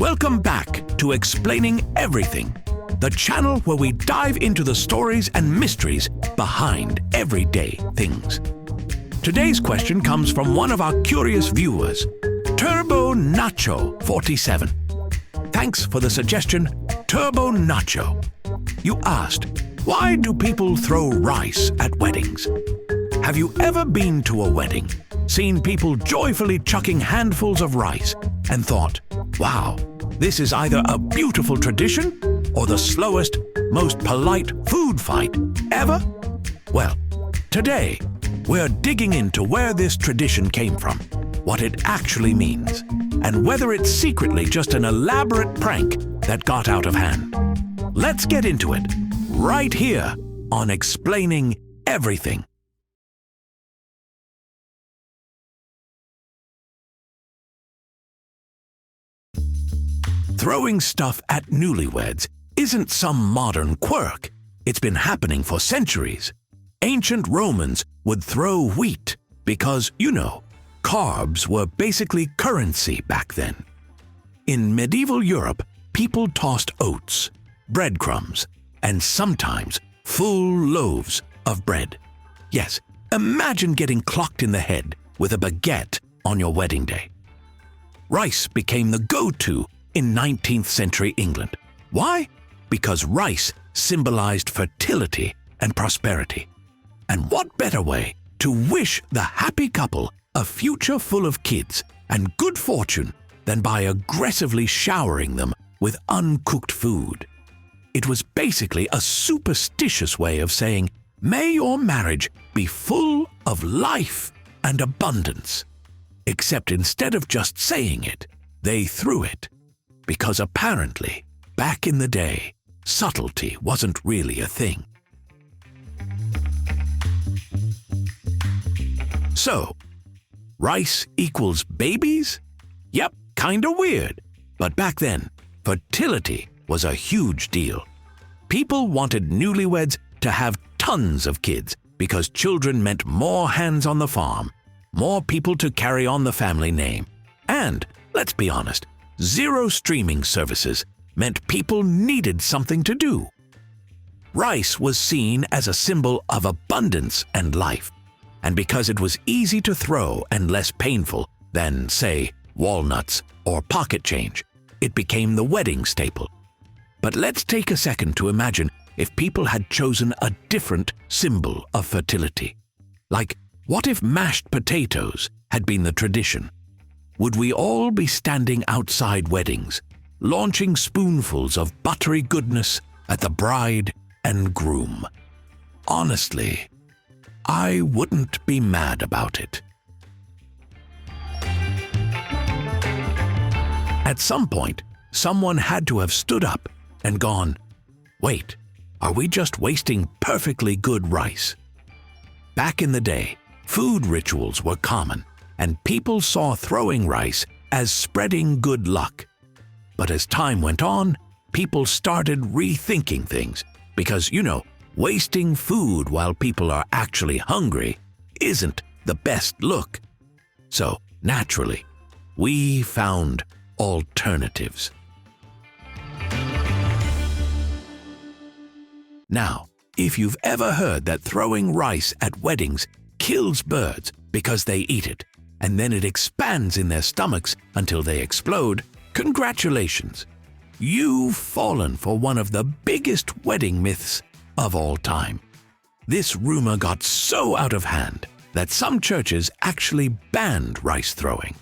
Welcome back to Explaining Everything, the channel where we dive into the stories and mysteries behind everyday things. Today's question comes from one of our curious viewers, Turbo Nacho 47. Thanks for the suggestion, Turbo Nacho. You asked, why do people throw rice at weddings? Have you ever been to a wedding, seen people joyfully chucking handfuls of rice, and thought, wow, this is either a beautiful tradition or the slowest, most polite food fight ever? Well, today, we're digging into where this tradition came from, what it actually means, and whether it's secretly just an elaborate prank that got out of hand. Let's get into it, right here on Explaining Everything. Throwing stuff at newlyweds isn't some modern quirk. It's been happening for centuries. Ancient Romans would throw wheat because, carbs were basically currency back then. In medieval Europe, people tossed oats, breadcrumbs, and sometimes full loaves of bread. Yes, imagine getting clocked in the head with a baguette on your wedding day. Rice became the go-to in 19th century England. Why? Because rice symbolized fertility and prosperity. And what better way to wish the happy couple a future full of kids and good fortune than by aggressively showering them with uncooked food? It was basically a superstitious way of saying, may your marriage be full of life and abundance. Except instead of just saying it, they threw it. Because apparently, back in the day, subtlety wasn't really a thing. So, rice equals babies? Yep, kinda weird. But back then, fertility was a huge deal. People wanted newlyweds to have tons of kids because children meant more hands on the farm, more people to carry on the family name. And, let's be honest, zero streaming services meant people needed something to do. Rice was seen as a symbol of abundance and life, and because it was easy to throw and less painful than, say, walnuts or pocket change, it became the wedding staple. But let's take a second to imagine if people had chosen a different symbol of fertility. Like, what if mashed potatoes had been the tradition? Would we all be standing outside weddings, launching spoonfuls of buttery goodness at the bride and groom? Honestly, I wouldn't be mad about it. At some point, someone had to have stood up and gone, wait, are we just wasting perfectly good rice? Back in the day, food rituals were common, and people saw throwing rice as spreading good luck. But as time went on, people started rethinking things because, wasting food while people are actually hungry isn't the best look. So, naturally, we found alternatives. Now, if you've ever heard that throwing rice at weddings kills birds because they eat it, and then it expands in their stomachs until they explode, congratulations! You've fallen for one of the biggest wedding myths of all time. This rumor got so out of hand that some churches actually banned rice throwing.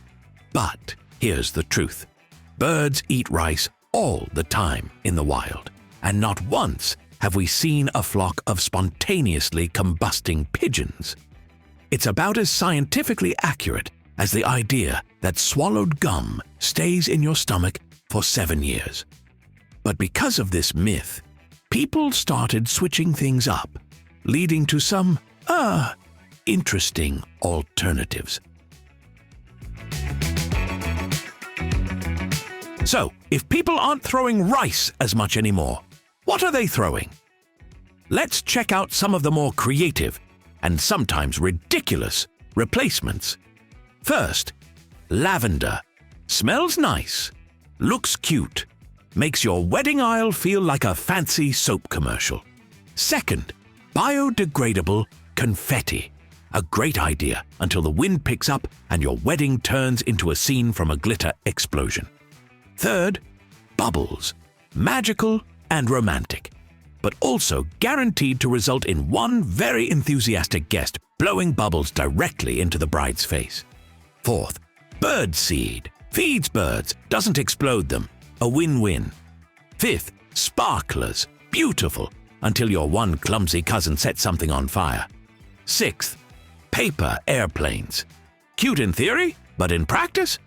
But here's the truth. Birds eat rice all the time in the wild, and not once have we seen a flock of spontaneously combusting pigeons. It's about as scientifically accurate as the idea that swallowed gum stays in your stomach for 7 years. But because of this myth, people started switching things up, leading to some, interesting alternatives. So, if people aren't throwing rice as much anymore, what are they throwing? Let's check out some of the more creative and sometimes ridiculous replacements. First, lavender. Smells nice. looks cute, makes your wedding aisle feel like a fancy soap commercial. Second, biodegradable confetti. A great idea until the wind picks up and your wedding turns into a scene from a glitter explosion. Third, bubbles. Magical and romantic, but also guaranteed to result in one very enthusiastic guest blowing bubbles directly into the bride's face. Fourth, bird seed. Feeds birds, doesn't explode them. A win-win. Fifth, sparklers. Beautiful, until your one clumsy cousin sets something on fire. Sixth, paper airplanes. Cute in theory, but in practice?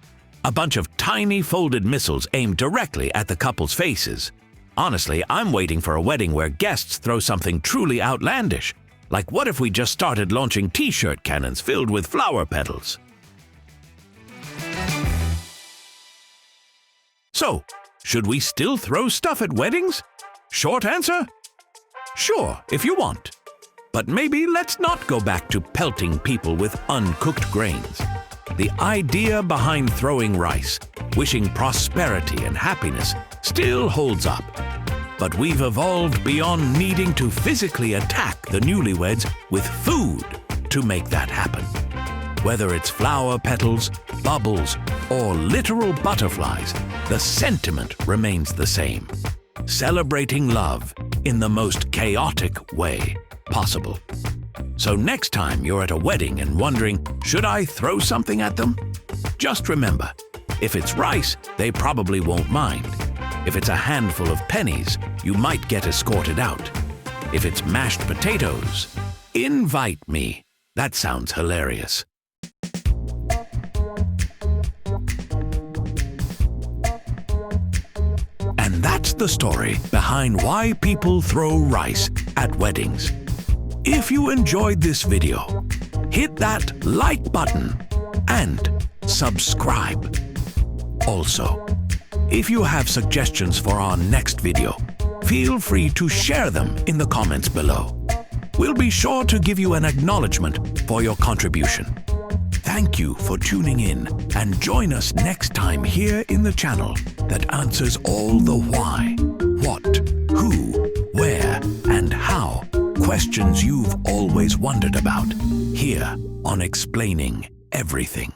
A bunch of tiny folded missiles aimed directly at the couple's faces. Honestly, I'm waiting for a wedding where guests throw something truly outlandish. Like, what if we just started launching t-shirt cannons filled with flower petals? So, should we still throw stuff at weddings? Short answer? Sure, if you want. But maybe let's not go back to pelting people with uncooked grains. The idea behind throwing rice, wishing prosperity and happiness, still holds up. But we've evolved beyond needing to physically attack the newlyweds with food to make that happen. Whether it's flower petals, bubbles, or literal butterflies, the sentiment remains the same. Celebrating love in the most chaotic way possible. So next time you're at a wedding and wondering, should I throw something at them? Just remember, if it's rice, they probably won't mind. If it's a handful of pennies, you might get escorted out. If it's mashed potatoes, invite me. That sounds hilarious. And that's the story behind why people throw rice at weddings. If you enjoyed this video, hit that like button and subscribe. Also, if you have suggestions for our next video, feel free to share them in the comments below. We'll be sure to give you an acknowledgement for your contribution. Thank you for tuning in, and join us next time here in the channel that answers all the why, what, who, where, and how questions you've always wondered about, here on Explaining Everything.